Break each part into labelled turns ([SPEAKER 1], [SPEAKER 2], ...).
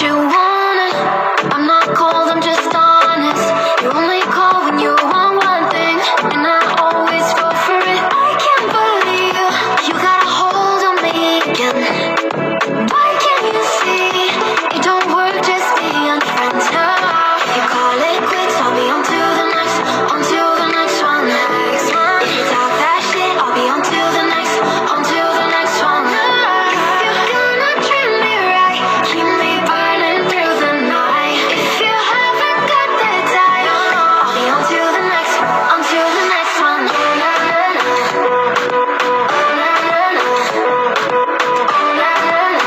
[SPEAKER 1] you wanted. I'm not cold, I'm just honest. You only call when you want one thing, and I always fall for it. I can't believe you got a hold on me again. Why can't you see it don't work just being friends? No, if you call it quits, I'll be on to the next, on to the next one. Next one. If you talk that shit, I'll be on to the next, on to the next one. If you're gonna treat me right, keep me burning through the night. If you haven't got the time, I'll be on to the next, on to the next one. Na, na, na. Na, na, na. Na, na, na.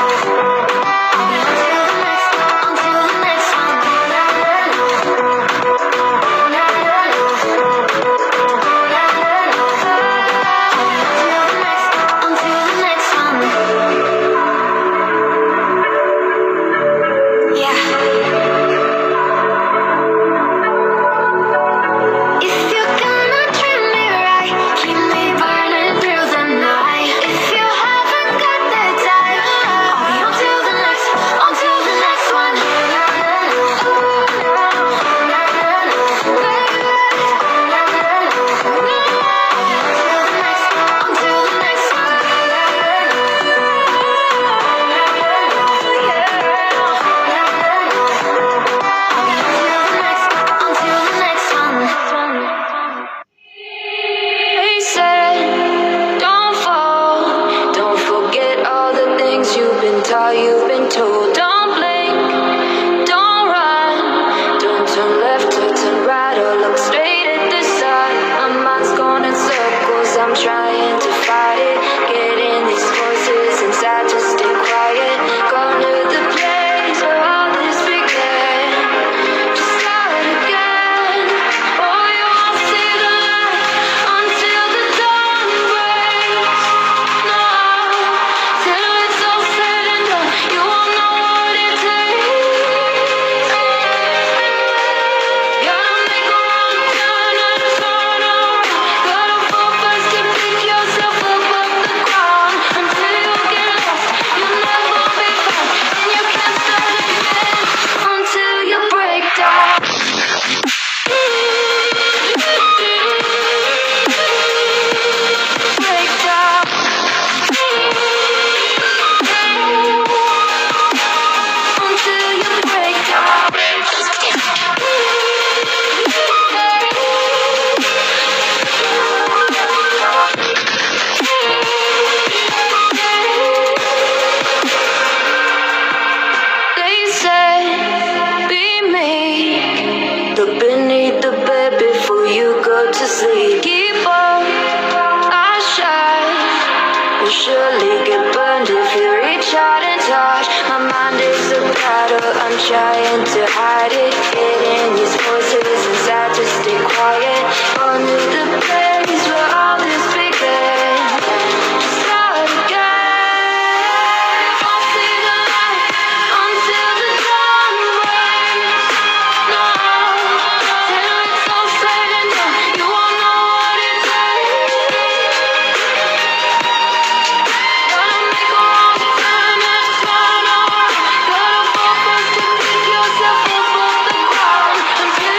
[SPEAKER 1] I'll be on to the next, on to the next one. Na, na, na. Na, na, na. They said, don't fall, don't forget all the things you've been taught, you've been told. Don't blink, don't run, don't turn left or turn right or look straight at the sun. My mind's going in circles, I'm trying to fight it, getting these voices inside to stay quiet. Going to the place where all this began, just start again. Oh, you won't see the light until the dawn breaks. No, till it's all said and done, you won't know what it takes. Gotta make a wrong turn and turn around. Gotta fall fast to pick yourself up off the ground. Until you get lost, you'll never be found, and you can't start again until you break down. Break down. Until you break down. They said, be meek, look beneath the bed before you go to sleep. Keep on, eyes shut, you'll surely get burned if you reach out and touch. My mind is a battle, I'm trying to hide it, getting these voices inside to stay quiet. On to the place where all this began, just start again. Won't see the light until the dawn breaks. No, till it's all said and done, you won't know what it takes. Gotta make a wrong turn and turn around. Gotta fall fast to pick yourself up off the ground. Until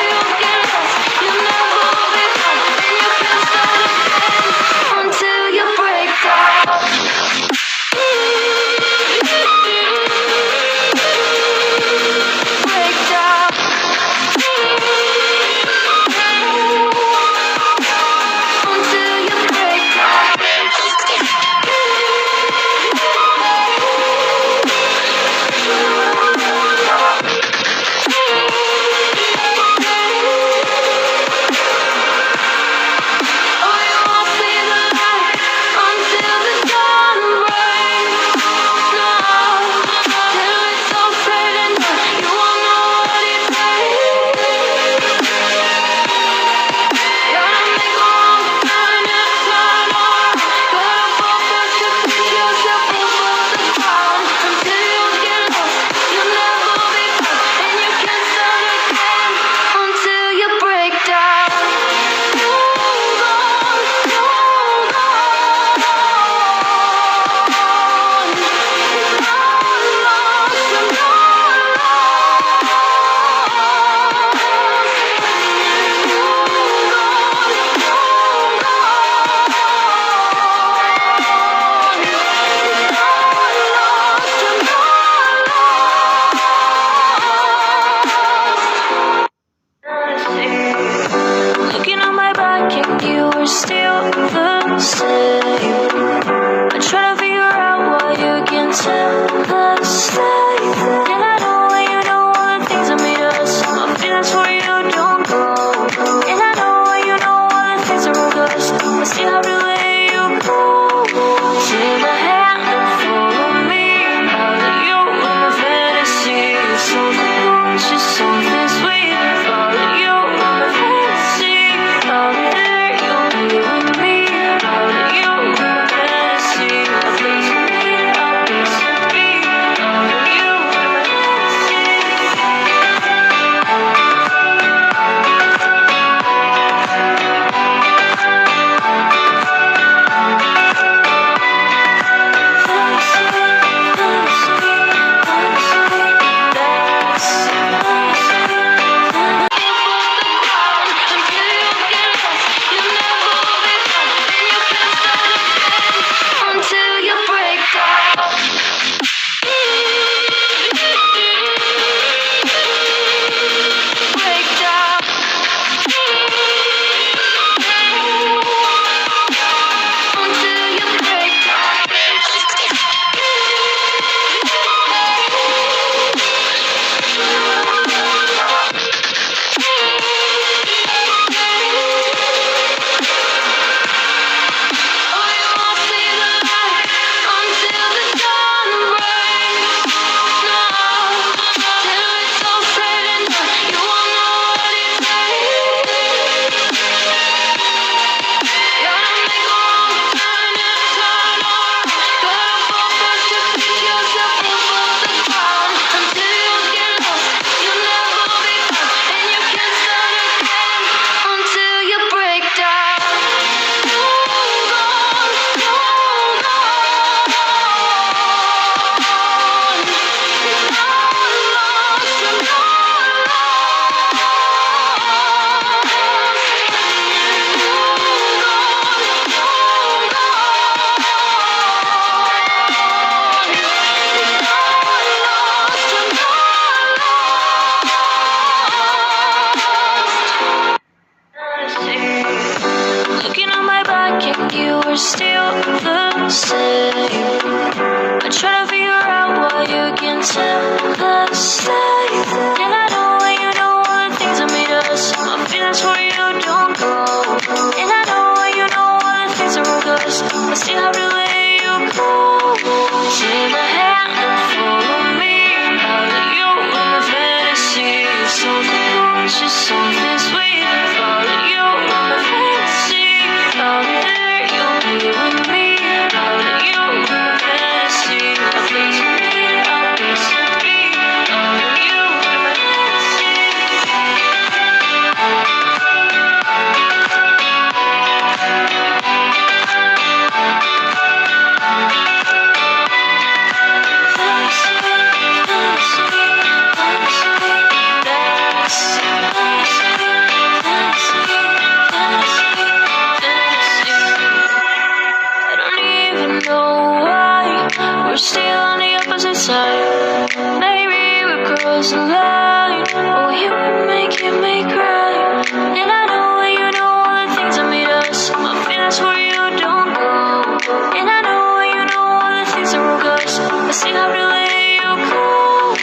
[SPEAKER 1] cross the line. Oh, you were making me cry. And I know you know all the things that made us. My feelings for you don't go. And I know you know all the things that broke us. I see how to let you go.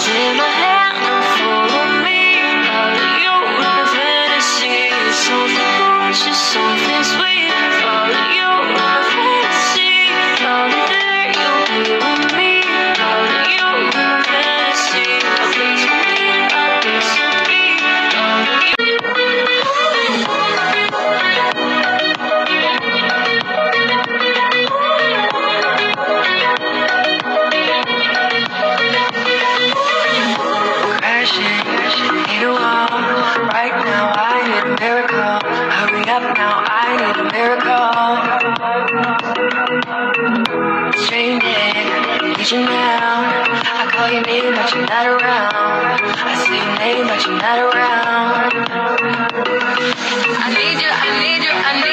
[SPEAKER 1] Take my hand and follow me. I'll let you with my fantasy. Something gorgeous, something sweet. Follow you with my fantasy. I'll be there, you'll be with me. I'll let you with my fantasy. A place for me, a place to be. I'll let you. Crashing, need a wall. Right now, I need a miracle. Hurry up now, I need a miracle. Streaming, need you now. I call your name, but you're not around. I say your name, but you're not around. I need you, I need you, I need you.